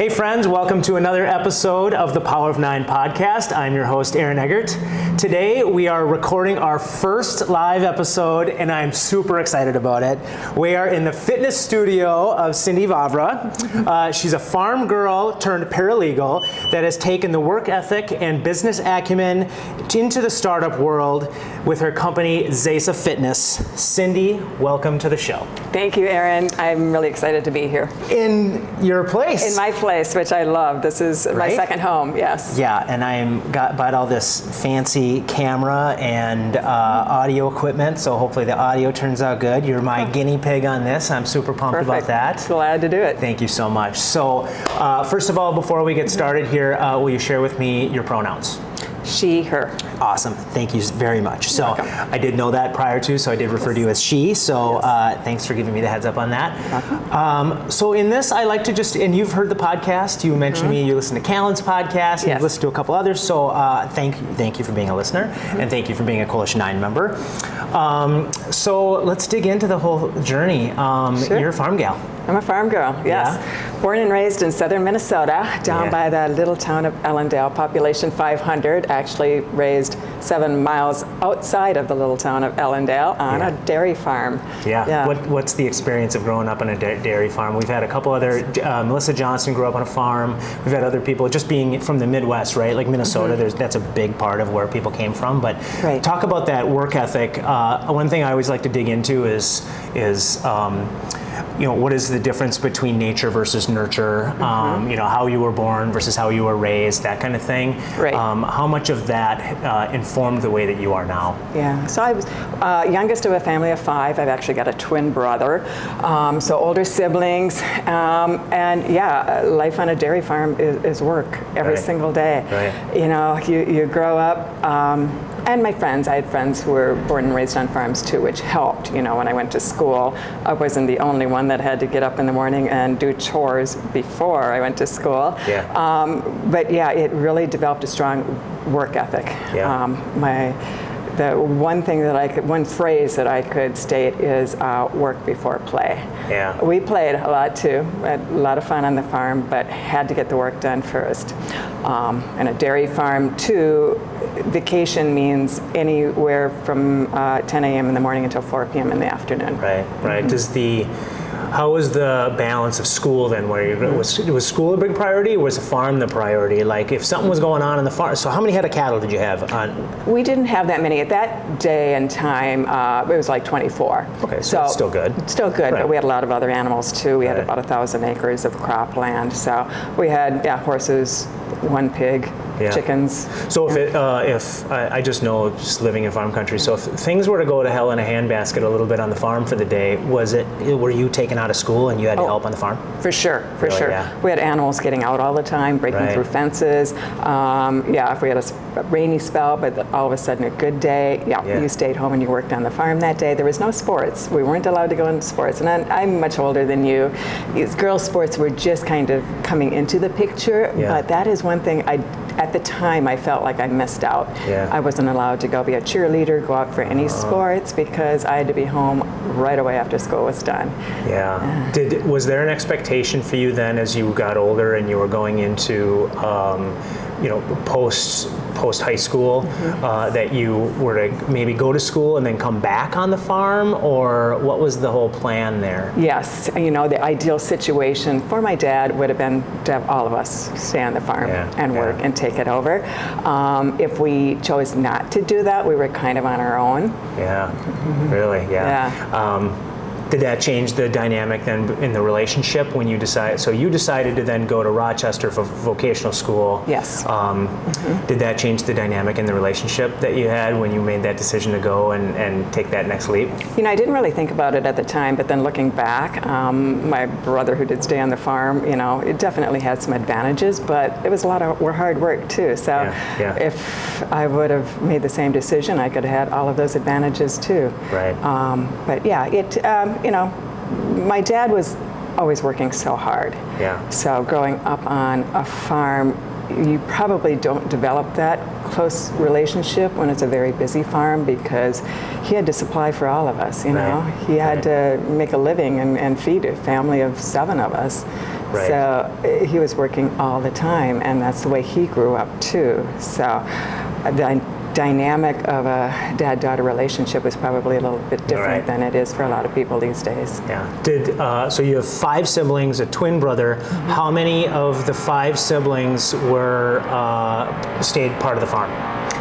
Hey friends, welcome to another episode of the Power of Nine podcast. I'm your host, Eggert. Today we are recording our first live episode and I'm super excited about it. We are in the fitness studio of Cindy Vavra. She's a farm girl turned paralegal that has taken the work ethic and business acumen into the startup world with her company, Zesa Fitness. Cindy, welcome to the show. Thank you, Aaron. I'm really excited to be here. In your place. In my place, which I love. This is my second home, yes. Yeah, and bought all this fancy camera and audio equipment, so hopefully the audio turns out good. You're my guinea pig on this. I'm super pumped about that. Glad to do it. Thank you so much. So first of all, before we get started here, will you share with me your pronouns? She, her. Awesome. Thank you very much. So I did know that prior to, so I did refer to you as she. So thanks for giving me the heads up on that. So in this, I like to just, and you've heard the podcast. You mentioned me. You listen to Callan's podcast. And you've listened to a couple others. So thank you for being a listener, and thank you for being a Coalition 9 member. So let's dig into the whole journey. You're a farm gal. I'm a farm girl, yes. Yeah. Born and raised in southern Minnesota, down by the little town of Ellendale, population 500, actually raised 7 miles outside of the little town of Ellendale on a dairy farm. Yeah. What's the experience of growing up on a dairy farm? We've had a couple other, Melissa Johnson grew up on a farm. We've had other people, just being from the Midwest, right? Like Minnesota, that's a big part of where people came from. But talk about that work ethic. One thing I always like to dig into is what is the difference between nature versus nurture? How you were born versus how you were raised, that kind of thing. Right. How much of that informed the way that you are now? Yeah. So I was youngest of a family of 5. I've actually got a twin brother. So older siblings, life on a dairy farm is work every single day. Right. You grow up. And my friends, I had friends who were born and raised on farms too, which helped. When I went to school, I wasn't the only one that had to get up in the morning and do chores before I went to school. It really developed a strong work ethic. The one phrase that I could state is work before play. Yeah. We played a lot too, had a lot of fun on the farm, but had to get the work done first. And a dairy farm too, vacation means anywhere from 10 a.m. in the morning until 4 p.m. in the afternoon. Right. How was the balance of school then? Was school a big priority, or was the farm the priority? Like if something was going on in the farm, so how many head of cattle did you have on? We didn't have that many. At that day and time, it was like 24. Okay, so it's still good. Still good, but we had a lot of other animals too. We had about 1,000 acres of cropland. So we had horses, 1 pig, chickens. So if I just know, just living in farm country, so if things were to go to hell in a handbasket a little bit on the farm for the day, were you taken out of school and you had to help on the farm? For sure. Yeah. We had animals getting out all the time, breaking through fences. If we had a rainy spell, but all of a sudden a good day, you stayed home and you worked on the farm that day. There was no sports. We weren't allowed to go into sports. And I'm much older than you. Girls' sports were just kind of coming into the picture, but that is one thing at the time I felt like I missed out. I wasn't allowed to go be a cheerleader, go out for any sports, because I had to be home right away after school was done. Was there an expectation for you then as you got older and you were going into post high school that you were to maybe go to school and then come back on the farm, or what was the whole plan there? Yes, the ideal situation for my dad would have been to have all of us stay on the farm and work and take it over. If we chose not to do that, we were kind of on our own. Really? Did that change the dynamic then in the relationship when you decided? So you decided to then go to Rochester for vocational school. Yes. Did that change the dynamic in the relationship that you had when you made that decision to go and take that next leap? I didn't really think about it at the time, but then looking back, my brother who did stay on the farm, it definitely had some advantages, but it was a lot of hard work too. So if I would have made the same decision, I could have had all of those advantages too. Right. My dad was always working so hard. So growing up on a farm, you probably don't develop that close relationship when it's a very busy farm, because he had to supply for all of us, you know. He had to make a living and feed a family of 7 of us. Right. So he was working all the time, and that's the way he grew up too. So the dynamic of a dad-daughter relationship was probably a little bit different than it is for a lot of people these days. Yeah. So you have 5 siblings, a twin brother. How many of the 5 siblings were stayed part of the farm?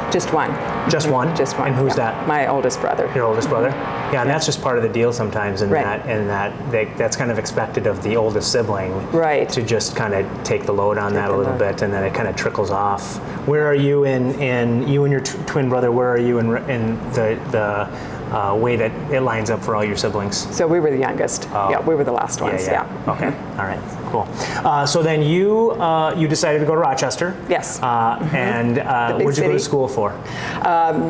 Just one. Just one? Just one. And who's that? My oldest brother. Your oldest brother? Yeah, and that's just part of the deal sometimes, that's kind of expected of the oldest sibling, to just kind of take the load on that a little bit, and then it kind of trickles off. Where are you in you and your twin brother? Where are you in the way that it lines up for all your siblings? So we were the youngest. Yeah, we were the last ones. Yeah. Okay. All right. Cool. So then you decided to go to Rochester. Yes. And where'd you go to school for?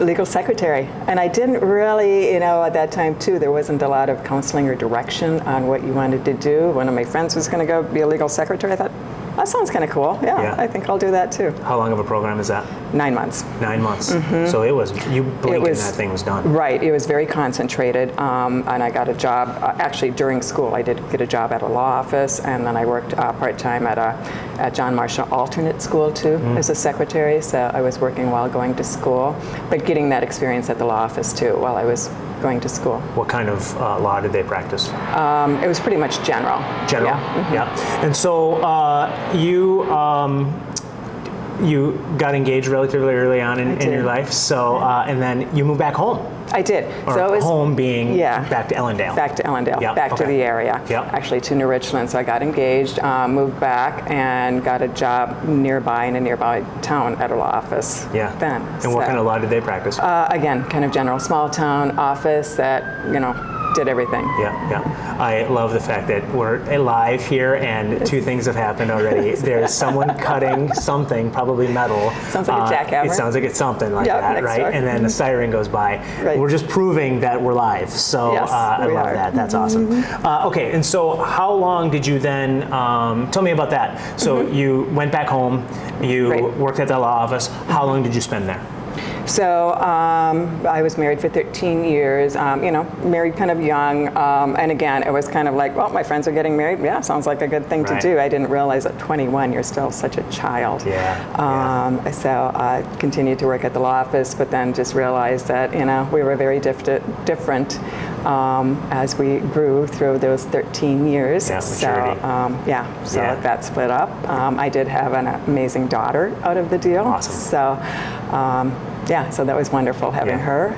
Legal secretary. And I didn't really, at that time too, there wasn't a lot of counseling or direction on what you wanted to do. One of my friends was going to go be a legal secretary. I thought, that sounds kind of cool. Yeah, I think I'll do that too. How long of a program is that? 9 months. 9 months. So it was, you blinked and that thing was done. Right. It was very concentrated. And I got a job, actually during school, I did get a job at a law office, and then I worked part-time at John Marshall Alternate School too as a secretary. So I was working while going to school, but getting that experience at the law office too while I was going to school. What kind of law did they practice? It was pretty much general. General? Yeah. And so you got engaged relatively early on in your life, so and then you moved back home. I did. Or so it was, home being back to Ellendale. Back to Ellendale, back to the area. Actually to New Richland. So I got engaged, moved back, and got a job nearby in a nearby town at a law office. Then. And what kind of law did they practice? Again, kind of general small town office that, did everything. I love the fact that we're live here and 2 things have happened already. There's someone cutting something, probably metal. Sounds like a jackhammer. It sounds like it's something like that, right? Door. And then the siren goes by. We're just proving that we're live. So I love that. That's awesome. Okay, and so how long did you then, tell me about that. So you went back home, you worked at the law office. How long did you spend there? So I was married for 13 years, married kind of young. And again, it was kind of like, well, my friends are getting married. Yeah, sounds like a good thing to do. I didn't realize at 21, you're still such a child. So I continued to work at the law office, but then just realized that, we were very different as we grew through those 13 years. So that split up. I did have an amazing daughter out of the deal. Awesome. So, so that was wonderful having her.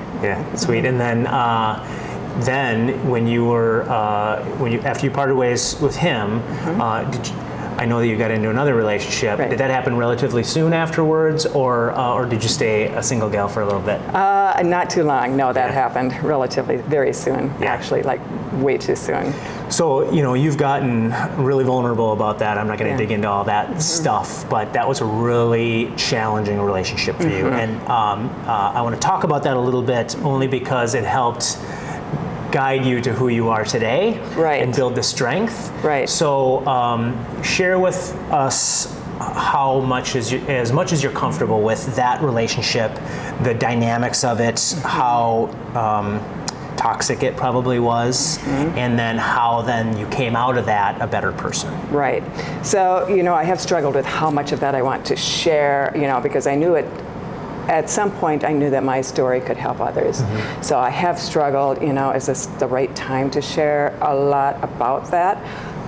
Sweet. And then when you were after you parted ways with him, I know that you got into another relationship. Did that happen relatively soon afterwards, or did you stay a single gal for a little bit? Not too long. No, that happened relatively very soon. Actually, like way too soon. So you've gotten really vulnerable about that. I'm not going to dig into all that stuff, but that was a really challenging relationship for you, and I want to talk about that a little bit only because it helped guide you to who you are today and build the strength. So share with us how much as much as you're comfortable with that relationship, the dynamics of it, how toxic it probably was, and then how then you came out of that a better person. So, I have struggled with how much of that I want to share, because I knew it. At some point, I knew that my story could help others. So I have struggled, is this the right time to share a lot about that,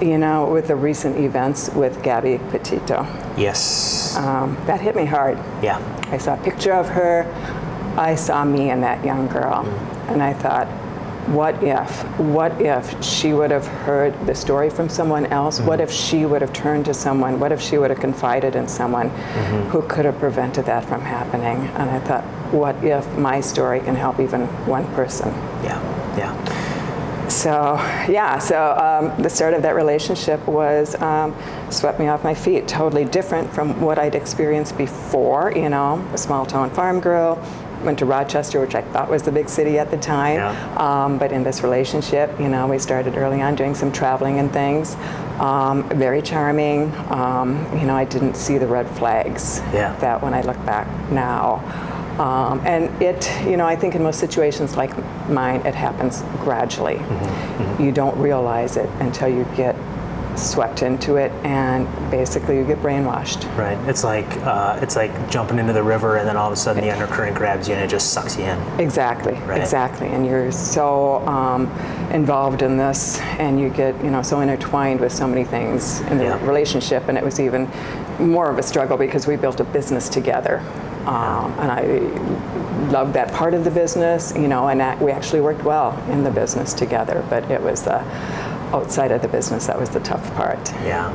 with the recent events with Gabby Petito. Yes. That hit me hard. I saw a picture of her. I saw me and that young girl. And I thought, what if she would have heard the story from someone else? What if she would have turned to someone? What if she would have confided in someone who could have prevented that from happening? And I thought, what if my story can help even one person? So the start of that relationship was swept me off my feet. Totally different from what I'd experienced before. A small town farm girl. Went to Rochester, which I thought was the big city at the time. But in this relationship, we started early on doing some traveling and things. Very charming. I didn't see the red flags that when I look back now. And it, I think in most situations like mine, it happens gradually. You don't realize it until you get swept into it, and basically you get brainwashed. Right. It's like jumping into the river, and then all of a sudden the undercurrent grabs you and it just sucks you in. Exactly. Right. Exactly. And you're so involved in this, and you get so intertwined with so many things in the relationship, and it was even more of a struggle because we built a business together. And I loved that part of the business, and we actually worked well in the business together, but it was the outside of the business that was the tough part. Yeah.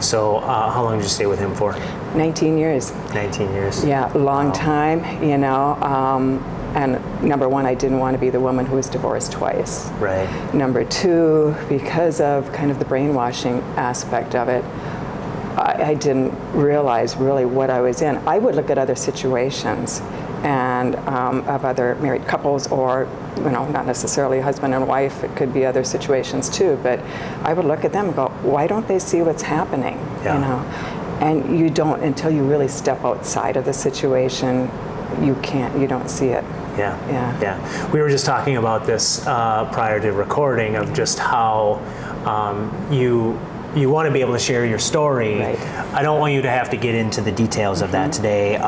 So how long did you stay with him for? 19 years. 19 years. Yeah, long time, and number one, I didn't want to be the woman who was divorced twice. Right. Number two, because of kind of the brainwashing aspect of it, I didn't realize really what I was in. I would look at other situations and of other married couples, or not necessarily husband and wife, it could be other situations too, but I would look at them and go, why don't they see what's happening? And you don't, until you really step outside of the situation, you don't see it. Yeah. We were just talking about this prior to recording, of just how you want to be able to share your story. Right. I don't want you to have to get into the details of that today.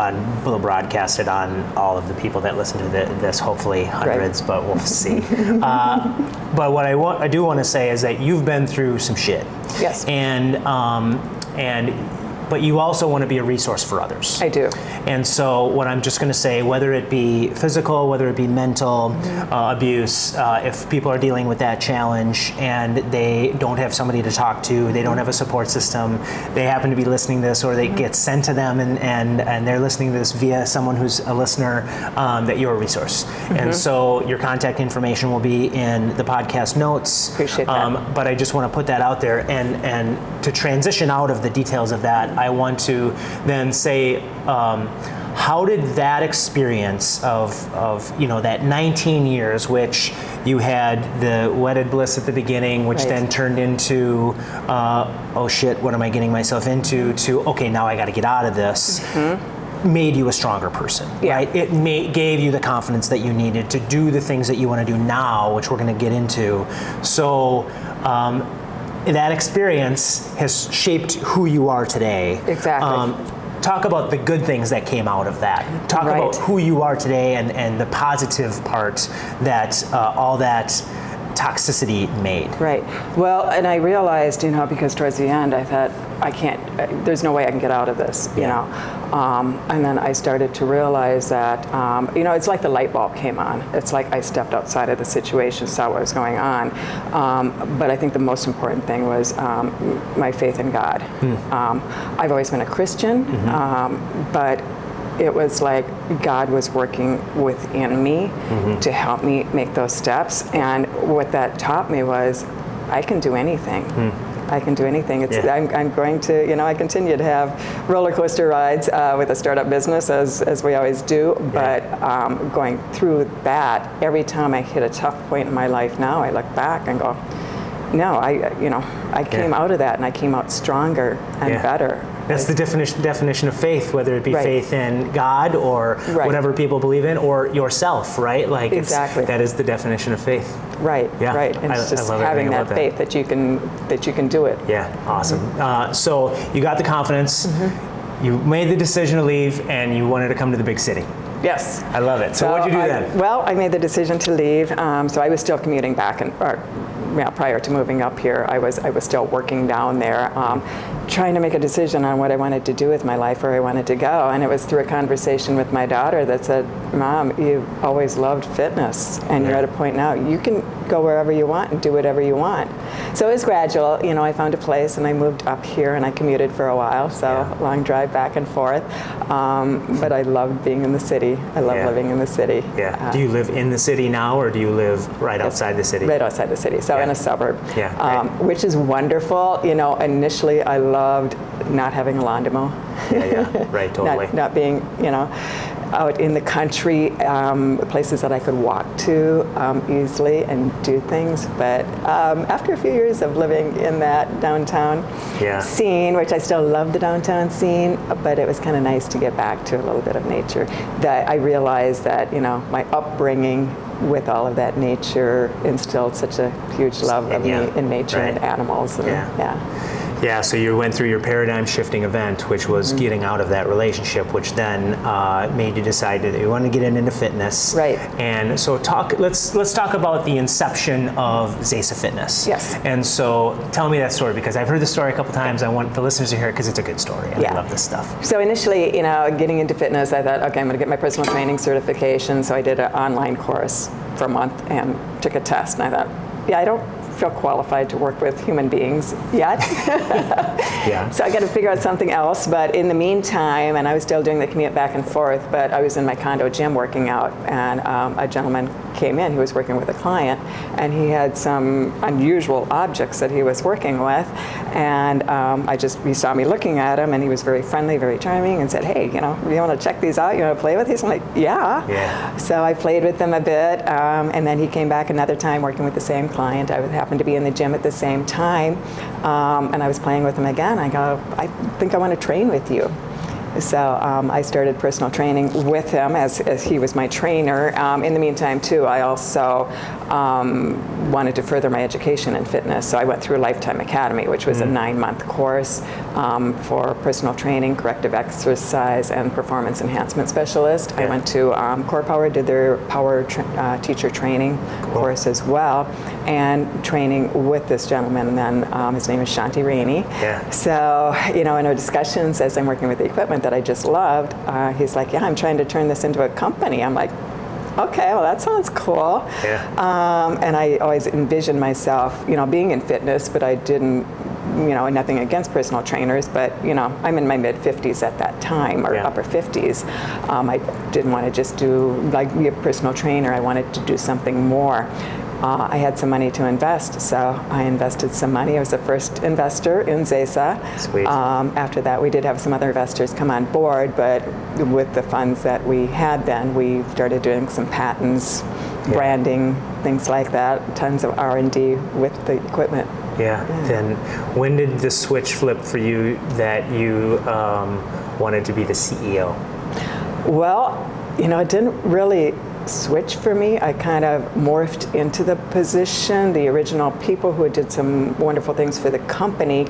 We'll broadcast it on all of the people that listen to this, hopefully hundreds, but we'll see. But what I do want to say is that you've been through some shit. Yes. But you also want to be a resource for others. I do. And so what I'm just going to say, whether it be physical, whether it be mental abuse, if people are dealing with that challenge and they don't have somebody to talk to, they don't have a support system, they happen to be listening to this, or they get sent to them and they're listening to this via someone who's a listener, that you're a resource. And so your contact information will be in the podcast notes. Appreciate that. But I just want to put that out there, and to transition out of the details of that, I want to then say, how did that experience of that 19 years, which you had the wedded bliss at the beginning, which then turned into, oh shit, what am I getting myself into, to, okay, now I got to get out of this, made you a stronger person, right? It gave you the confidence that you needed to do the things that you want to do now, which we're going to get into. So, that experience has shaped who you are today. Exactly. Talk about the good things that came out of that. Talk about who you are today and the positive part that all that toxicity made. Right. Well, and I realized, because towards the end I thought, there's no way I can get out of this, and then I started to realize that, it's like the light bulb came on. It's like I stepped outside of the situation, saw what was going on. But I think the most important thing was my faith in God. I've always been a Christian, but it was like God was working within me to help me make those steps. And what that taught me was, I can do anything. I can do anything. I'm going to, I continue to have roller coaster rides with a startup business, as we always do. But going through that, every time I hit a tough point in my life now, I look back and go, no, I came out of that, and I came out stronger and better. That's the definition of faith, whether it be faith in God or whatever people believe in, or yourself, right? Like exactly. That is the definition of faith. Right. Yeah. Right. And it's just having that faith that you can do it. Yeah. Awesome. So you got the confidence. You made the decision to leave, and you wanted to come to the big city. Yes. I love it. So what'd you do then? Well, I made the decision to leave. So I was still commuting back, prior to moving up here, I was still working down there, trying to make a decision on what I wanted to do with my life, where I wanted to go. And it was through a conversation with my daughter that said, Mom, you've always loved fitness, and you're at a point now, you can go wherever you want and do whatever you want. So it was gradual. I found a place, and I moved up here, and I commuted for a while, so long drive back and forth. But I loved being in the city. I love living in the city. Do you live in the city now, or do you live right outside the city? Right outside the city, so in a suburb, which is wonderful. Initially I loved not having a lawn to mow. Right, totally. not being, out in the country, places that I could walk to easily and do things. But after a few years of living in that downtown scene, which I still love the downtown scene, but it was kind of nice to get back to a little bit of nature. That I realized that, you know, my upbringing with all of that nature instilled such a huge love of me in nature and animals. And, Yeah, so you went through your paradigm shifting event, which was getting out of that relationship, which then made you decide that you wanted to get into fitness. Right. And so let's talk about the inception of Zesa Fitness. Yes. And so tell me that story, because I've heard the story a couple times. I want the listeners to hear it because it's a good story. And I love this stuff. So initially, you know, getting into fitness, I thought, okay, I'm going to get my personal training certification. So I did an online course for a month and took a test. And I thought, I don't feel qualified to work with human beings yet. So I got to figure out something else. But in the meantime, and I was still doing the commute back and forth, but I was in my condo gym working out, and a gentleman came in who was working with a client, and he had some unusual objects that he was working with, and he saw me looking at him, and he was very friendly, very charming, and said, hey, you know, you want to check these out? You want to play with these? I'm like, yeah. So I played with them a bit, and then he came back another time working with the same client. I happened to be in the gym at the same time, and I was playing with him again. I go, I think I want to train with you. So I started personal training with him as he was my trainer. In the meantime, too, I also wanted to further my education in fitness. So I went through Lifetime Academy, which was a 9-month course for personal training, corrective exercise, and performance enhancement specialist. I went to Core Power, did their power teacher training course as well, and training with this gentleman. And then his name is Shanti Rainey. So, you know, in our discussions as I'm working with the equipment that I just loved, he's like, I'm trying to turn this into a company. I'm like, okay, well, that sounds cool. And I always envisioned myself, you know, being in fitness, but I didn't, you know, nothing against personal trainers, but, you know, I'm in my mid-50s at that time, or upper 50s. I didn't want to just be a personal trainer. I wanted to do something more. I had some money to invest, so I invested some money. I was the first investor in Zesa. Sweet. After that, we did have some other investors come on board, but with the funds that we had then, we started doing some patents, branding, things like that, tons of R&D with the equipment. Then when did the switch flip for you that you wanted to be the CEO? Well, you know, it didn't really switch for me. I kind of morphed into the position. The original people who did some wonderful things for the company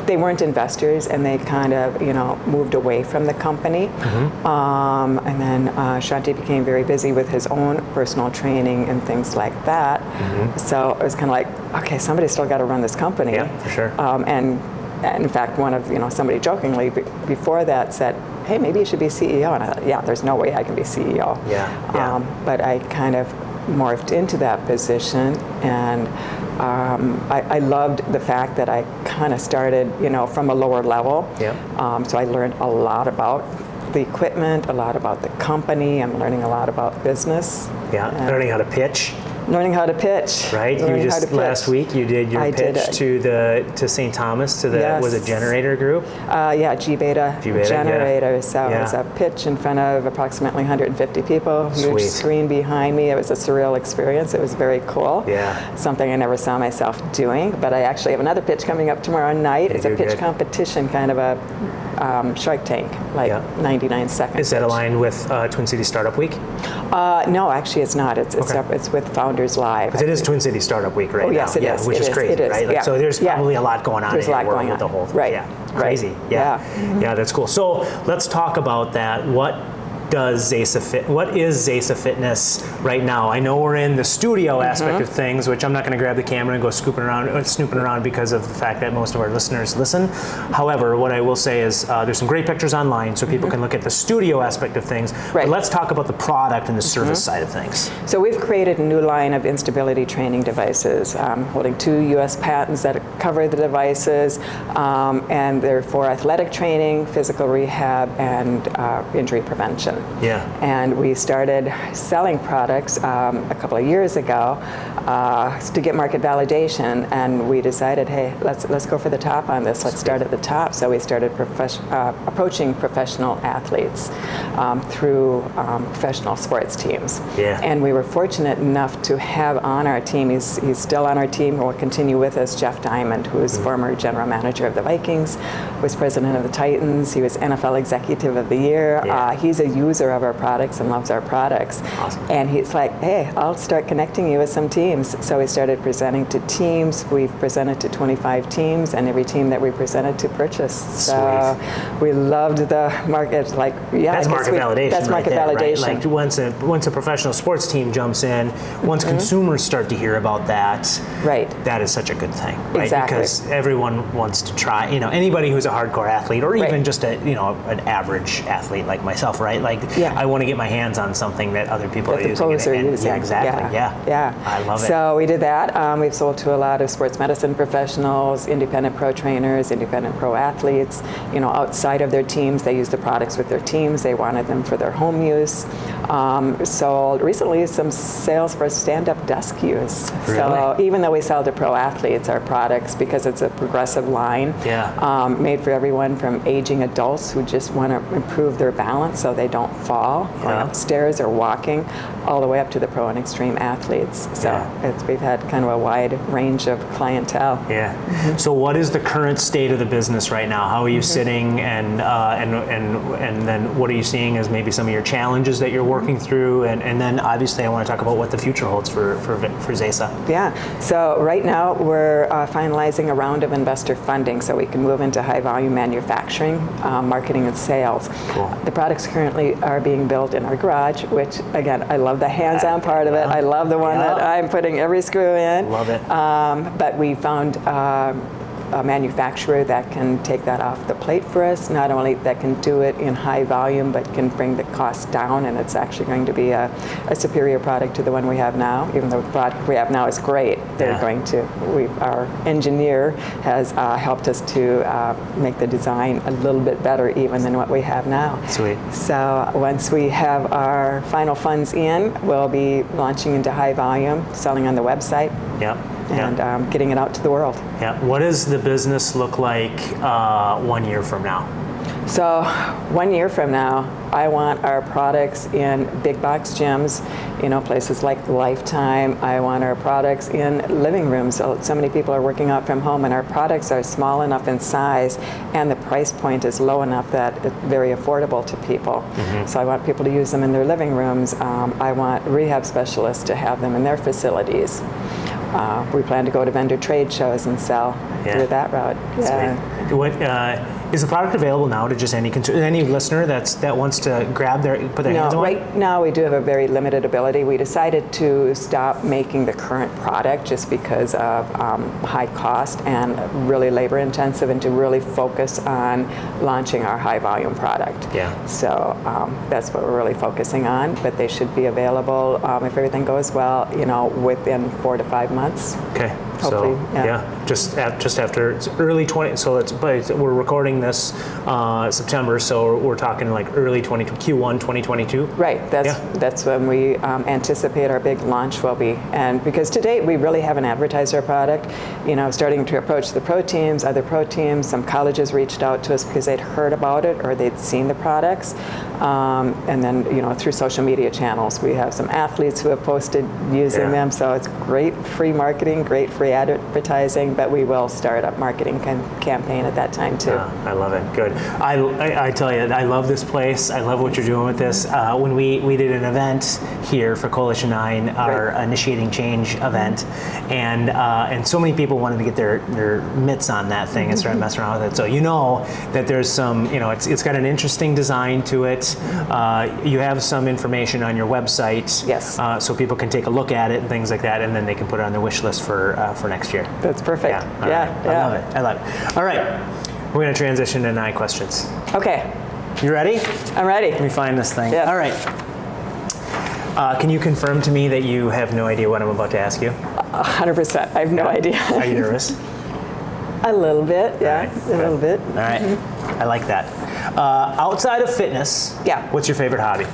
they weren't investors, and they kind of, you know, moved away from the company. And then Shanti became very busy with his own personal training and things like that. So it was kind of like, okay, somebody's still got to run this company. Yeah, for sure. And in fact, somebody jokingly before that said, hey, maybe you should be CEO. And I thought, there's no way I can be CEO. But I kind of morphed into that position, and I loved the fact that I kind of started, you know, from a lower level. So I learned a lot about the equipment, a lot about the company. I'm learning a lot about business. Learning how to pitch. Learning how to pitch. Right. You just last week you did your pitch to St. Thomas to the was it Generator Group? G-Beta Generator. So it was a pitch in front of approximately 150 people. Huge screen behind me. It was a surreal experience. It was very cool. Something I never saw myself doing. But I actually have another pitch coming up tomorrow night. It's a pitch competition, kind of a Shark Tank, 99 seconds. Is that aligned with Twin Cities Startup Week? No, actually it's not. It's with Founders Live. But it is Twin Cities Startup Week right now. Yes, it is. Which is crazy, right? So there's probably a lot going on in your world with the whole thing. Crazy. Yeah, that's cool. So let's talk about that. What is Zesa Fitness right now? I know we're in the studio aspect of things, which I'm not going to grab the camera and go snooping around because of the fact that most of our listeners listen. However, what I will say is there's some great pictures online, so people can look at the studio aspect of things. But let's talk about the product and the service side of things. So we've created a new line of instability training devices, holding 2 U.S. patents that cover the devices, and they're for athletic training, physical rehab, and injury prevention. Yeah. And we started selling products a couple of years ago. to get market validation, and we decided, hey, let's go for the top on this. Let's start at the top. So we started approaching professional athletes through professional sports teams. Yeah. And we were fortunate enough to have on our team, he's still on our team, who will continue with us, Jeff Diamond, who is former general manager of the Vikings, was president of the Titans, he was NFL Executive of the Year. Yeah. He's a user of our products and loves our products. Awesome. And he's like, hey, I'll start connecting you with some teams. So we started presenting to teams. We've presented to 25 teams, and every team that we presented to purchased. So we loved the market. Like, yeah, that's market validation. That's market right there, validation. Right? Like once a professional sports team jumps in, once consumers start to hear about that, right, that is such a good thing, right? Exactly. Because everyone wants to try. Anybody who's a hardcore athlete, or even just an average athlete like myself, right? Like, I want to get my hands on something that other people are using. Yeah, exactly. Yeah. I love it. So we did that. We've sold to a lot of sports medicine professionals, independent pro trainers, independent pro athletes. Outside of their teams, they use the products with their teams. They wanted them for their home use. Sold recently some sales for stand-up desk use. Really? So even though we sell to pro athletes, our products, because it's a progressive line, made for everyone from aging adults who just want to improve their balance so they don't fall going upstairs or walking, all the way up to the pro and extreme athletes. So we've had kind of a wide range of clientele. Yeah. So what is the current state of the business right now? How are you sitting, and then what are you seeing as maybe some of your challenges that you're working through, and then obviously I want to talk about what the future holds for Zesa. Yeah. So right now we're finalizing a round of investor funding so we can move into high volume manufacturing, marketing, and sales. Cool. The products currently are being built in our garage, which again, I love the hands-on part of it. I love the one that I'm putting every screw in. Love it. But we found a manufacturer that can take that off the plate for us, not only that can do it in high volume, but can bring the cost down, and it's actually going to be a superior product to the one we have now. Even though the product we have now is great, they're going to, our engineer has helped us to make the design a little bit better even than what we have now. Sweet. So once we have our final funds in, we'll be launching into high volume, selling on the website. And getting it out to the world. Yeah. What does the business look like 1 year from now? So 1 year from now, I want our products in big box gyms, places like Lifetime. I want our products in living rooms. So many people are working out from home, and our products are small enough in size, and the price point is low enough that it's very affordable to people. So I want people to use them in their living rooms. I want rehab specialists to have them in their facilities. We plan to go to vendor trade shows and sell through that route. What is the product available now to just any listener that wants to put their hands on it? Right now we do have a very limited ability. We decided to stop making the current product just because of high cost and really labor intensive, and to really focus on launching our high volume product. So that's what we're really focusing on, but they should be available if everything goes well, within 4 to 5 months. Okay. Hopefully, just after it's early 20. So we're recording this September, so we're talking like early Q1 2022. Right. That's when we anticipate our big launch will be. And because to date we really haven't advertised our product, starting to approach the pro teams, other pro teams. Some colleges reached out to us because they'd heard about it or they'd seen the products, and then through social media channels we have some athletes who have posted using them. So it's great free marketing, great free advertising, but we will start a marketing campaign at that time too. I love it. Good. I tell you, I love this place. I love what you're doing with this. When we did an event here for Coalition 9, our Initiating Change event, and so many people wanted to get their mitts on that thing and start messing around with it. So that there's some, it's got an interesting design to it. You have some information on your website, so people can take a look at it and things like that, and then they can put it on their wish list for next year. That's perfect. I love it. All right, we're going to transition to 9 questions. Okay. You ready? I'm ready. Let me find this thing. Yes. All right. Can you confirm to me that you have no idea what I'm about to ask you? 100%. I have no idea. Are you nervous? A little bit, a little bit. All right. I like that. Outside of fitness, what's your favorite hobby?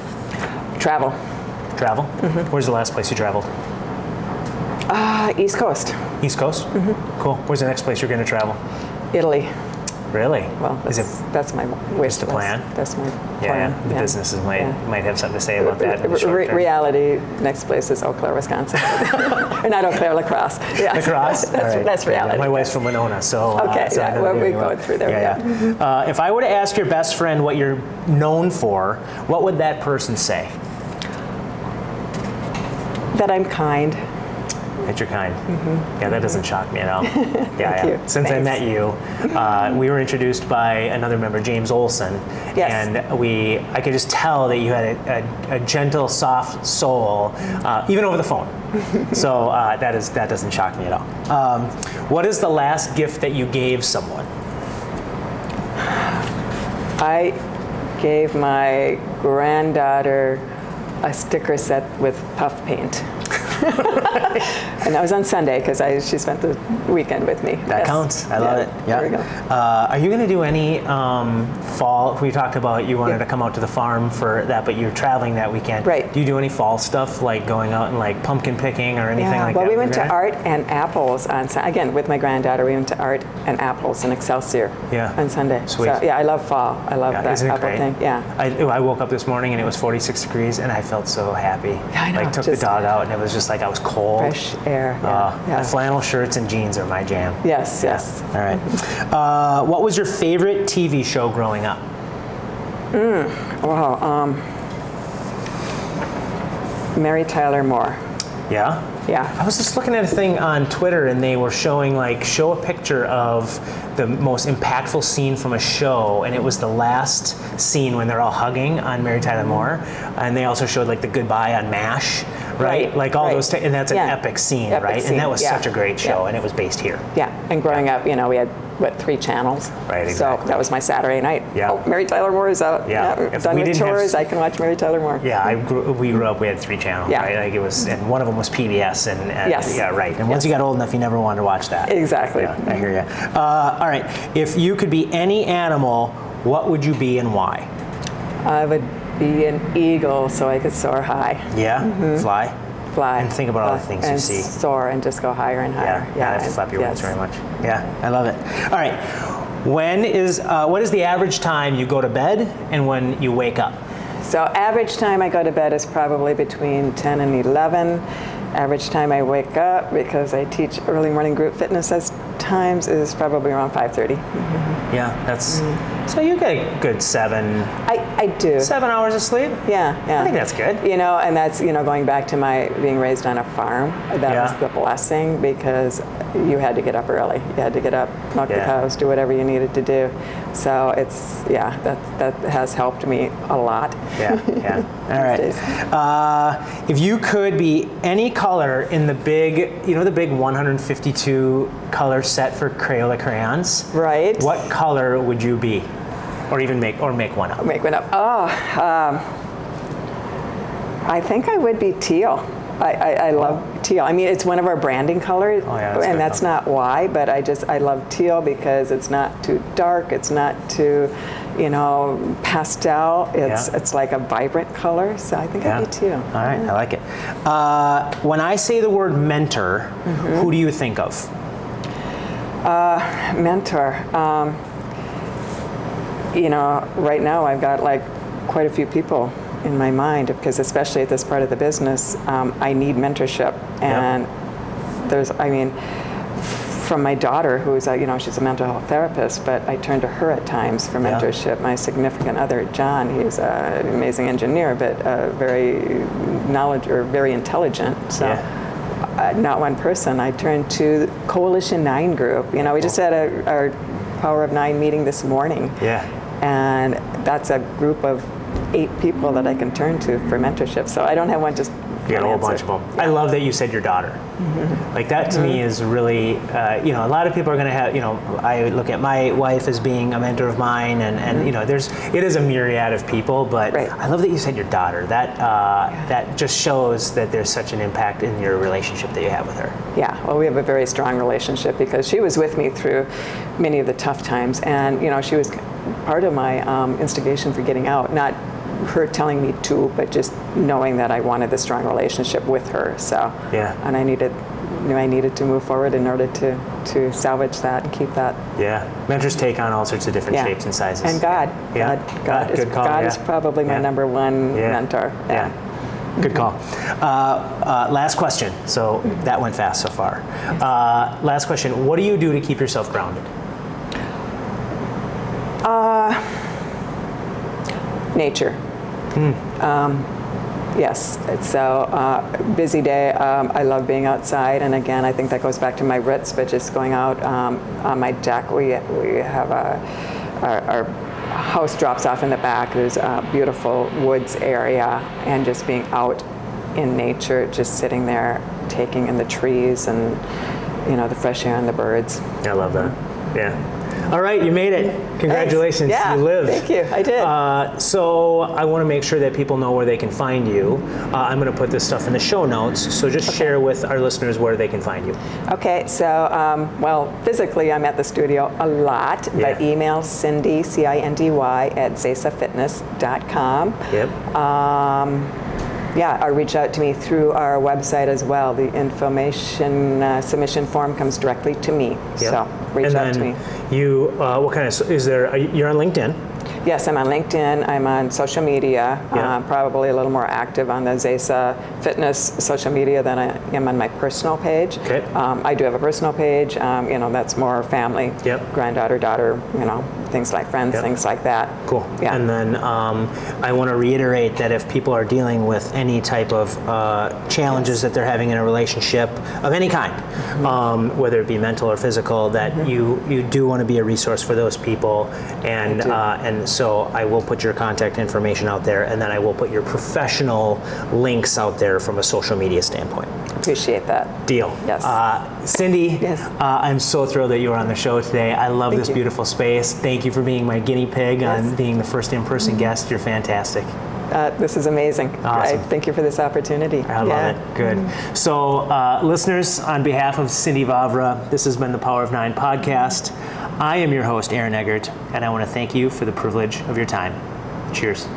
Travel. Travel? Where's the last place you traveled? East Coast. East Coast? Mm-hmm. Cool. Where's the next place you're going to travel? Italy. Really? Well, that's my wish. The plan? That's my plan. Yeah, the businesses might have something to say about that in the short term. Reality, next place is Eau Claire, Wisconsin. Or not Eau Claire, La Crosse. Yeah. La Crosse? That's reality. My wife's from Winona, so... Okay, we're going through there. Yeah. If I were to ask your best friend what you're known for, what would that person say? That I'm kind. That you're kind. Mm-hmm. Yeah, that doesn't shock me at all. Thank you. Since I met you, we were introduced by another member, James Olson. Yes. And I could just tell that you had a gentle, soft soul, even over the phone. So that doesn't shock me at all. What is the last gift that you gave someone? I gave my granddaughter a sticker set with puff paint. And that was on Sunday because she spent the weekend with me. That counts. I love it. Yeah. There we go. Are you going to do any fall? We talked about you wanted to come out to the farm for that, but you're traveling that weekend. Right. Do you do any fall stuff like going out and like pumpkin picking or anything like that? Well, we went to Art and Apples on again with my granddaughter. We went to Art and Apples in Excelsior on Sunday. Sweet. So I love fall. I love that isn't it apple great? thing. Yeah. I woke up this morning and it was 46 degrees and I felt so happy. Yeah, I know. Like took the dog out and it was just like I was cold. Fresh air. Flannel shirts and jeans are my jam. Yes. All right. What was your favorite TV show growing up? Mary Tyler Moore. Yeah? Yeah. I was just looking at a thing on Twitter and they were showing show a picture of the most impactful scene from a show, and it was the last scene when they're all hugging on Mary Tyler Moore, and they also showed the goodbye on MASH, right? Like all those, and that's an epic scene, right? And that was such a great show, and it was based here. Yeah, and growing up, we had 3 channels. Right, exactly. So that was my Saturday night. Yeah. Oh, Mary Tyler Moore is out. Yeah. Done with chores, I can watch Mary Tyler Moore. Yeah, we grew up, we had 3 channels, right? Like it was, and one of them was PBS, and yes. Yeah, right. And once you got old enough, you never wanted to watch that. Exactly. Yeah, I hear you. All right, if you could be any animal, what would you be and why? I would be an eagle so I could soar high. Yeah? Mm-hmm. Fly? And think about all the things you see. And soar and just go higher and higher. Yeah, I have to flap your wings very much. Yeah, I love it. All right, what is the average time you go to bed and when you wake up? So average time I go to bed is probably between 10 and 11. Average time I wake up, because I teach early morning group fitness times, is probably around 5:30. Mm-hmm. Yeah, that's so you get a good 7. I do. 7 hours of sleep. Yeah. I think that's good. And that's going back to my being raised on a farm. That was the blessing, because you had to get up early. You had to get up, milk the cows, do whatever you needed to do. So it's that has helped me a lot. Yeah. All right. If you could be any color in the big 152 color set for Crayola crayons, right? What color would you be, or even make one up? Make one up. I think I would be teal. I love teal. I mean, it's one of our branding colors, and that's not why, but I love teal because it's not too dark, it's not too, pastel. It's like a vibrant color, so I think I'd be teal. All right, I like it. When I say the word mentor, who do you think of? Mentor. Right now I've got quite a few people in my mind, because especially at this part of the business, I need mentorship. And from my daughter, who's she's a mental health therapist, but I turn to her at times for mentorship. My significant other, John, he's an amazing engineer, but very intelligent. So not one person. I turn to Coalition 9 group. We just had our Power of 9 meeting this morning. Yeah. And that's a group of 8 people that I can turn to for mentorship. So I don't have one just. You got a whole bunch of them. Yeah. I love that you said your daughter. That to me is really, a lot of people are going to have, I look at my wife as being a mentor of mine, and it is a myriad of people, but I love that you said your daughter. That just shows that there's such an impact in your relationship that you have with her. Yeah, well, we have a very strong relationship because she was with me through many of the tough times, and she was part of my instigation for getting out, not her telling me to, but just knowing that I wanted a strong relationship with her. So, and I needed knew I needed to move forward in order to salvage that and keep that. Yeah, mentors take on all sorts of different shapes and sizes. And God. Good call. God is probably my number one mentor. Yeah. Good call. Last question. So that went fast so far. Last question. What do you do to keep yourself grounded? Nature. Yes, so busy day. I love being outside, and again, I think that goes back to my roots, but just going out on my deck. We have our house drops off in the back. There's a beautiful woods area, and just being out in nature, just sitting there, taking in the trees and the fresh air and the birds. I love that. Yeah. All right, you made it. Congratulations. Yeah, you lived. Thank you. I did. So I want to make sure that people know where they can find you. I'm going to put this stuff in the show notes, so just share with our listeners where they can find you. Okay, so, physically I'm at the studio a lot, but email Cindy, Cindy, at ZesaFitness.com. Yep. Or reach out to me through our website as well. The information submission form comes directly to me. Yep. So reach out to me. You, what kind of, you're on LinkedIn? Yes, I'm on LinkedIn. I'm on social media, probably a little more active on the Zesa Fitness social media than I am on my personal page. Okay. I do have a personal page, that's more family, granddaughter, daughter, things like friends, things like that. Cool. Yeah. And then I want to reiterate that if people are dealing with any type of challenges that they're having in a relationship of any kind, whether it be mental or physical, that you do want to be a resource for those people. And so I will put your contact information out there, and then I will put your professional links out there from a social media standpoint. Appreciate that. Deal. Yes. Cindy, I'm so thrilled that you were on the show today. I love this beautiful space. Thank you for being my guinea pig on being the first in-person guest. You're fantastic. This is amazing. Awesome. Thank you for this opportunity. I love it. Good. So, listeners, on behalf of Cindy Vavra, this has been the Power of Nine podcast. I am your host, Aaron Eggert, and I want to thank you for the privilege of your time. Cheers.